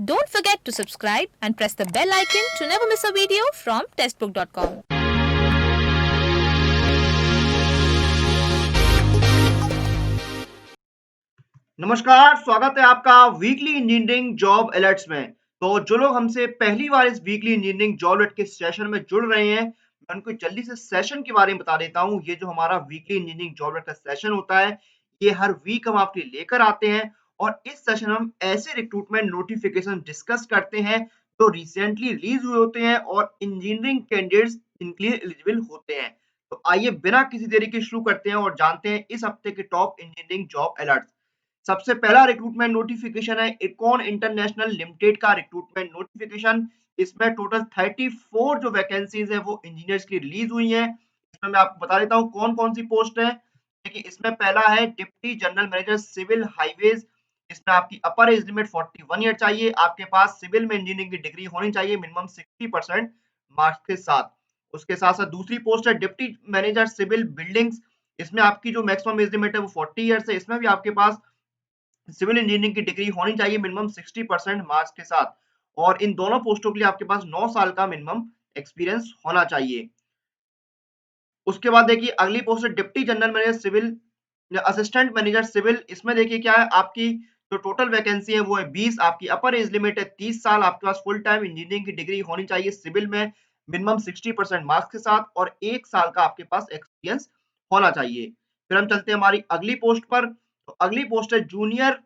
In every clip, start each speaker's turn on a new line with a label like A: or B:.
A: Don't forget to subscribe and press the bell icon to never miss a video from testbook.com.
B: नमस्कार, स्वागत है आपका weekly engineering job alerts में। तो जो लोग हमसे पहली बार इस वीकली इंजीनियरिंग जॉब अलर्ट के सेशन में जुड़ रहे हैं, मैं उनको जल्दी से सेशन के बारे में बता देता हूँ। ये जो हमारा वीकली इंजीनियरिंग जॉब अलर्ट का सेशन होता है, ये हर वीक हम आपके लिए लेकर आते हैं और इस सेशन में हम ऐसे रिक्रूटमेंट नोटिफिकेशन डिस्कस करते हैं जो रिसेंटली रिलीज हुए होते हैं और इंजीनियरिंग कैंडिडेट्स इनके लिए एलिजिबल होते हैं। तो आइए बिना किसी देरी के शुरू करते हैं और जानते हैं इस हफ्ते के टॉप इंजीनियरिंग जॉब अलर्ट्स। सबसे पहला रिक्रूटमेंट नोटिफिकेशन है इरकॉन इंटरनेशनल लिमिटेड का रिक्रूटमेंट नोटिफिकेशन। इसमें टोटल 34 जो वैकेंसीज है वो इंजीनियर्स की रिलीज हुई है। इसमें मैं आपको बता देता हूँ कौन कौन सी पोस्ट है। देखिए, इसमें पहला है deputy general manager civil highways. इसमें आपकी अपर एज लिमिट 41 ईयर चाहिए। आपके पास सिविल में इंजीनियरिंग की डिग्री होनी चाहिए मिनिमम 60% मार्क्स के साथ। उसके साथ साथ दूसरी पोस्ट है डिप्टी मैनेजर सिविल बिल्डिंग्स। इसमें आपकी जो मैक्सिमम एज लिमिट है वो 40 ईयर्स है। इसमें भी आपके पास सिविल इंजीनियरिंग की डिग्री होनी चाहिए मिनिमम 60% मार्क्स के साथ और इन दोनों पोस्टों के लिए आपके पास 9 साल का मिनिमम एक्सपीरियंस होना चाहिए। उसके बाद देखिए अगली पोस्ट है deputy general manager civil assistant manager civil. इसमें देखिए क्या है, आपकी जो टोटल वैकेंसी है वो है 20। आपकी अपर एज लिमिट है 30 साल। आपके पास फुल टाइम इंजीनियरिंग की डिग्री होनी चाहिए सिविल में मिनिमम 60% मार्क्स के साथ और 1 साल का आपके पास एक्सपीरियंस होना चाहिए। फिर हम चलते हैं हमारी अगली पोस्ट पर। तो अगली पोस्ट है जूनियर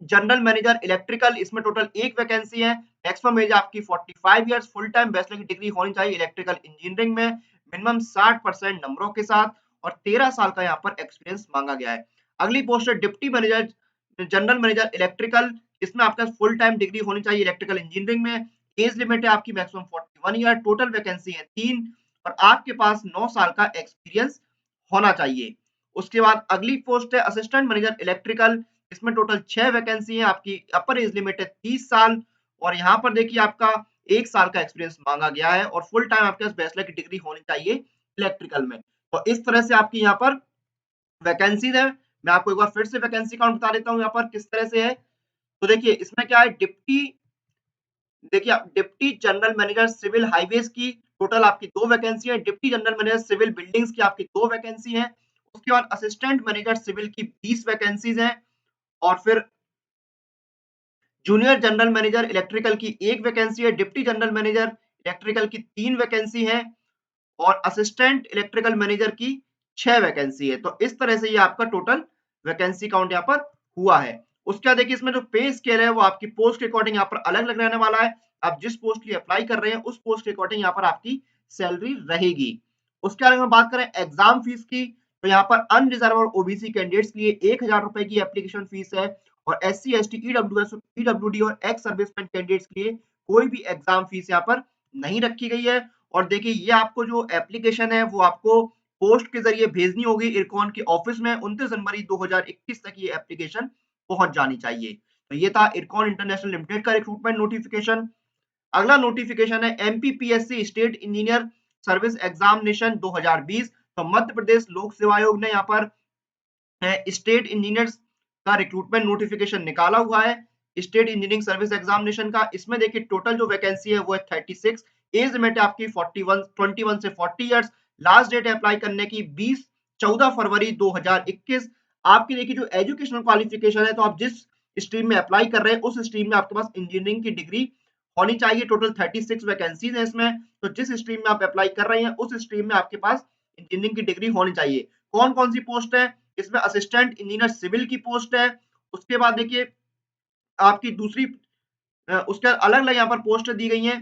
B: जनरल मैनेजर इलेक्ट्रिकल। इसमें टोटल एक वैकेंसी है। मैक्सिमम एज आपकी 45 इयर्स। फुल टाइम बैचलर की डिग्री होनी चाहिए इलेक्ट्रिकल इंजीनियरिंग में मिनिमम 60% नंबरों के साथ और 13 साल का यहाँ पर एक्सपीरियंस मांगा गया है। अगली पोस्ट है deputy manager general manager electrical. इसमें आपका फुल टाइम डिग्री होनी चाहिए इलेक्ट्रिकल इंजीनियरिंग में। एज लिमिट है आपकी मैक्सिमम 41 ईयर। टोटल वैकेंसी है 3 और आपके पास 9 साल का एक्सपीरियंस होना चाहिए। उसके बाद अगली पोस्ट है असिस्टेंट मैनेजर इलेक्ट्रिकल। इसमें टोटल 6 वैकेंसी है। आपकी अपर एज लिमिट है 30 साल और यहाँ पर देखिए आपका 1 साल का एक्सपीरियंस मांगा गया है और फुल टाइम आपके पास बैचलर की डिग्री होनी चाहिए इलेक्ट्रिकल में। तो इस तरह से आपकी यहाँ पर वैकेंसीज है। मैं आपको एक बार फिर से वैकेंसी काउंट बता देता हूँ यहाँ पर किस तरह से है। तो देखिए इसमें क्या है, deputy general manager civil highways की टोटल आपकी 2 वैकेंसी है। Deputy general manager civil buildings की आपकी 2 वैकेंसी है। उसके बाद असिस्टेंट मैनेजर सिविल की 20 वैकेंसीज हैं और फिर जूनियर जनरल मैनेजर इलेक्ट्रिकल की 1 वैकेंसी है। डिप्टी जनरल मैनेजर इलेक्ट्रिकल की 3 वैकेंसी है और असिस्टेंट इलेक्ट्रिकल मैनेजर की 6 वैकेंसी है। तो इस तरह से ये आपका टोटल वैकेंसी काउंट यहाँ पर हुआ है। उसके बाद देखिए इसमें जो पे स्केल है वो आपकी पोस्ट के अकॉर्डिंग यहाँ पर अलग-अलग रहने वाला है। आप जिस पोस्ट के लिए अप्लाई कर रहे हैं उस पोस्ट के अकॉर्डिंग यहाँ पर आपकी सैलरी रहेगी। उसके बाद अगर हम बात करें एग्जाम फीस की, तो यहाँ पर अनरिजर्व और ओबीसी कैंडिडेट्स के लिए 1000 रुपए की एप्लीकेशन फीस है और एससी एसटी ईडब्ल्यूडी और एक्स सर्विसमैन कैंडिडेट्स के लिए कोई भी एग्जाम फीस यहाँ पर नहीं रखी गई है। और देखिए ये आपको जो एप्लीकेशन है वो आपको पोस्ट के जरिए भेजनी होगी इरकॉन के ऑफिस में। 29 जनवरी 2021 तक ये एप्लीकेशन पहुंच जानी चाहिए। तो ये था इरकॉन इंटरनेशनल लिमिटेड का रिक्रूटमेंट नोटिफिकेशन। अगला नोटिफिकेशन है MPPSC state engineer service examination 2020। तो मध्य प्रदेश लोक सेवा आयोग ने यहाँ पर स्टेट इंजीनियर्स का रिक्रूटमेंट नोटिफिकेशन निकाला हुआ है स्टेट इंजीनियरिंग सर्विस एग्जामिनेशन का। इसमें देखिए टोटल जो वैकेंसी है वो है 36। एज लिमिट है आपकी 21 से 40 इयर्स। लास्ट डेट है अप्लाई करने की 14 फरवरी 2021। आपकी देखिए जो एजुकेशनल क्वालिफिकेशन है, तो आप जिस स्ट्रीम में अप्लाई कर रहे हैं उस स्ट्रीम में आपके पास इंजीनियरिंग की डिग्री होनी चाहिए। टोटल 36 वैकेंसीज है इसमें। तो जिस स्ट्रीम में आप अप्लाई कर रहे हैं उस स्ट्रीम में आपके पास इंजीनियरिंग की डिग्री होनी चाहिए। कौन कौन सी पोस्ट है, इसमें असिस्टेंट इंजीनियर सिविल की पोस्ट है। उसके बाद देखिए आपकी दूसरी उसके अलग अलग यहाँ पर पोस्ट दी गई हैं।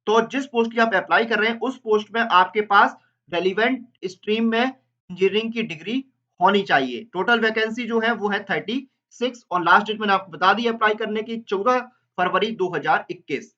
B: तो जिस पोस्ट की आप अप्लाई कर रहे हैं उस पोस्ट में आपके पास रेलिवेंट स्ट्रीम में इंजीनियरिंग की डिग्री होनी चाहिए। टोटल वैकेंसी जो है वो है 36 और लास्ट डेट मैंने आपको बता दी अप्लाई करने की 14 फरवरी 2021।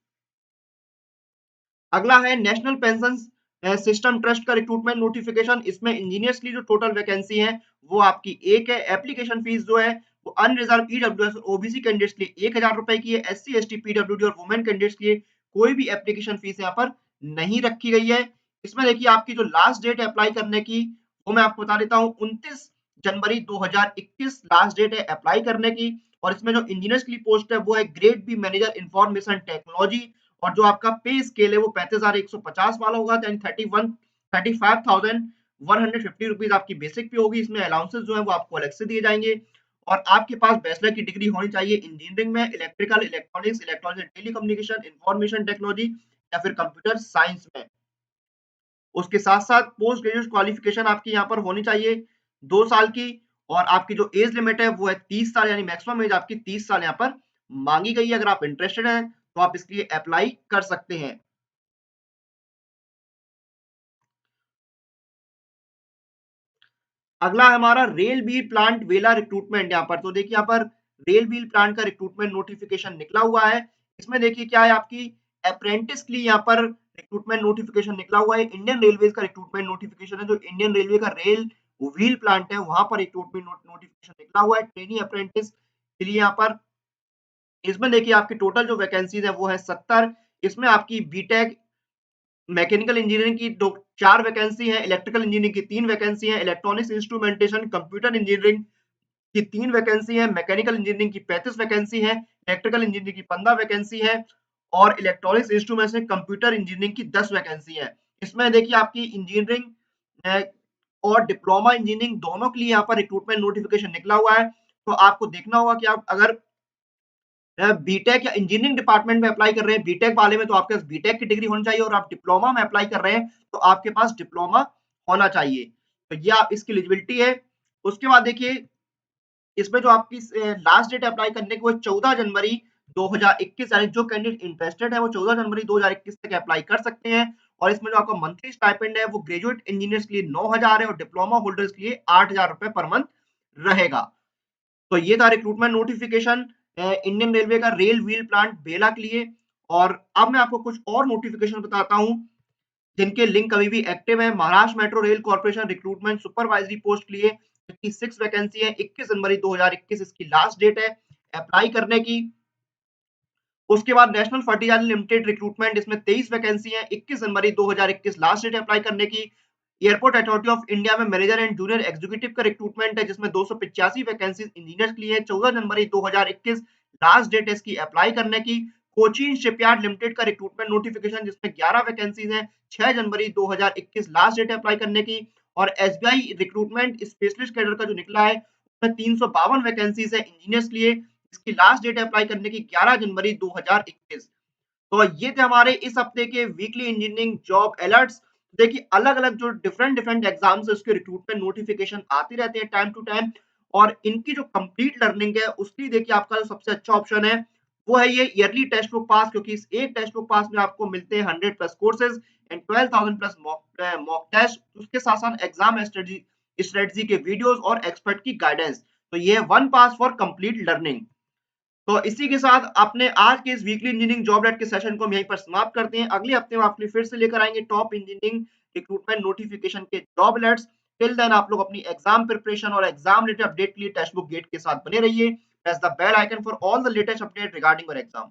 B: अगला है नेशनल पेंशन सिस्टम ट्रस्ट का रिक्रूटमेंट नोटिफिकेशन। इसमें इंजीनियर्स की जो टोटल वैकेंसी है वो आपकी एक है। एप्लीकेशन फीस जो है वो अनरिजर्व ईडब्ल्यूएस और ओबीसी कैंडिडेट्स के लिए 1000 रुपए की है। एससी एसटी पीडब्ल्यूडी और वुमेन कैंडिडेट्स के लिए कोई भी एप्लीकेशन फीस यहाँ पर नहीं रखी गई है। इसमें देखिए आपकी जो लास्ट डेट है अप्लाई करने की वो मैं आपको बता देता हूँ 29 जनवरी 2021 लास्ट डेट है अप्लाई करने की। और इसमें जो इंजीनियर्स के लिए पोस्ट है वो है grade B manager information technology और जो आपका पे स्केल है वो 35,150 वाला होगा, यानी 35,150 रुपीज आपकी बेसिक पे होगी। इसमें अलाउंसेस जो है वो आपको अलग से दिए जाएंगे और आपके पास बैचलर की डिग्री होनी चाहिए इंजीनियरिंग में, electrical, electronics, electronics telecommunication, information technology या फिर कंप्यूटर साइंस में। उसके साथ-साथ पोस्ट ग्रेजुएट क्वालिफिकेशन आपकी यहाँ पर होनी चाहिए 2 साल की और आपकी जो एज लिमिट है वो है 30 साल, यानी मैक्सिमम एज आपकी 30 साल यहाँ पर मांगी गई है। अगर आप इंटरेस्टेड हैं तो आप इसके लिए अप्लाई कर सकते हैं। अगला है हमारा रेल व्हील प्लांट वेला रिक्रूटमेंट यहाँ पर। तो देखिए यहाँ पर रेल व्हील प्लांट का रिक्रूटमेंट नोटिफिकेशन निकला हुआ है। इसमें देखिए क्या है, आपकी अप्रेंटिस के लिए यहाँ पर रिक्रूटमेंट नोटिफिकेशन निकला हुआ है। इंडियन रेलवेज का रिक्रूटमेंट नोटिफिकेशन है, जो इंडियन रेलवे का रेल व्हील प्लांट है वहां पर रिक्रूटमेंट नोटिफिकेशन निकला हुआ है ट्रेनी अप्रेंटिस के लिए यहाँ पर। इसमें देखिए आपकी टोटल जो वैकेंसीज है वो है 70। इसमें आपकी बीटेक मैकेनिकल इंजीनियरिंग की 4 वैकेंसी है, इलेक्ट्रिकल इंजीनियरिंग की 3 वैकेंसी है, इलेक्ट्रॉनिक्स इंस्ट्रूमेंटेशन कंप्यूटर इंजीनियरिंग की 3 वैकेंसी है, मैकेनिकल इंजीनियरिंग की 35 वैकेंसी है, इलेक्ट्रिकल इंजीनियरिंग की 15 वैकेंसी है और इलेक्ट्रॉनिक्स इंस्ट्रूमेंटेशन कंप्यूटर इंजीनियरिंग की 10 वैकेंसी है। इसमें देखिए आपकी इंजीनियरिंग और डिप्लोमा इंजीनियरिंग दोनों के लिए यहाँ पर रिक्रूटमेंट नोटिफिकेशन निकला हुआ है। तो आपको देखना होगा कि आप अगर बीटेक या इंजीनियरिंग डिपार्टमेंट में अप्लाई कर रहे हैं, बीटेक वाले में, तो आपके पास बीटेक की डिग्री होनी चाहिए और आप डिप्लोमा में अप्लाई कर रहे हैं तो आपके पास डिप्लोमा होना चाहिए। तो ये आप इसकी एलिजिबिलिटी है। उसके बाद देखिए इसमें जो आपकी लास्ट डेट अप्लाई करने की वो 14 जनवरी 2021, यानी जो कैंडिडेट इंटरेस्टेड है वो 14 जनवरी 2021 तक अप्लाई कर सकते हैं। और इसमें जो आपका मंथली स्टाइपेंड है वो ग्रेजुएट इंजीनियर्स के लिए 9,000 है और डिप्लोमा होल्डर्स के लिए 8,000 रुपए पर मंथ रहेगा। तो ये था रिक्रूटमेंट नोटिफिकेशन इंडियन रेलवे का रेल व्हील प्लांट बेला के लिए। और अब मैं आपको कुछ और नोटिफिकेशन बताता हूं जिनके लिंक अभी भी एक्टिव है। Maharashtra metro rail corporation recruitment supervisory post के लिए 56 वैकेंसी है, 21 जनवरी 2021 इसकी लास्ट डेट है अप्लाई करने की। उसके बाद नेशनल फर्टिलाइजर लिमिटेड रिक्रूटमेंट, इसमें 23 वैकेंसी है, 21 जनवरी 2021 लास्ट डेट अप्लाई करने की। एयरपोर्ट अथॉरिटी ऑफ इंडिया में मैनेजर एंड जूनियर एग्जीक्यूटिव का रिक्रूटमेंट है जिसमें 285 वैकेंसी इंजीनियर्स के लिए है, 14 जनवरी 2021 लास्ट डेट है इसकी अप्लाई करने की। कोचीन शिपयार्ड लिमिटेड का रिक्रूटमेंट नोटिफिकेशन जिसमें 11 वैकेंसीज हैं, 6 जनवरी 2021 लास्ट डेट अप्लाई करने की। और एसबीआई रिक्रूटमेंट स्पेशलिस्ट कैडर का जो निकला है उसमें 352 वैकेंसीज है इंजीनियर्स के लिए, इसकी लास्ट डेट अप्लाई करने की 11 जनवरी 2021। तो ये थे हमारे इस हफ्ते के वीकली इंजीनियरिंग जॉब अलर्ट्स। देखिए अलग-अलग जो डिफरेंट डिफरेंट एग्जाम्स है उसके रिक्रूटमेंट नोटिफिकेशन आते रहते हैं टाइम टू टाइम और इनकी जो कंप्लीट लर्निंग है उसकी देखिए आपका जो सबसे अच्छा ऑप्शन है वो है ये ईयरली टेक्स्ट बुक पास, क्योंकि इस एक टेक्स्ट बुक पास में आपको मिलते हैं 100 plus courses and 12,000 plus mock test, उसके साथ साथ एग्जाम स्ट्रेटजी के वीडियोस और एक्सपर्ट की गाइडेंस। तो ये है one pass for complete learning. तो इसी के साथ अपने आज के इस वीकली इंजीनियरिंग जॉब लेट के सेशन को हम यहीं पर समाप्त करते हैं। अगले हफ्ते में आपके लिए फिर से लेकर आएंगे टॉप इंजीनियरिंग रिक्रूटमेंट नोटिफिकेशन के जॉब लेट्स। टिल देन आप लोग अपनी एग्जाम प्रिपरेशन और एग्जाम रिलेटेड अपडेट के लिए टेक्स्ट बुक गेट के साथ बने रहिए। Press the bell icon for all the latest update regarding your exam.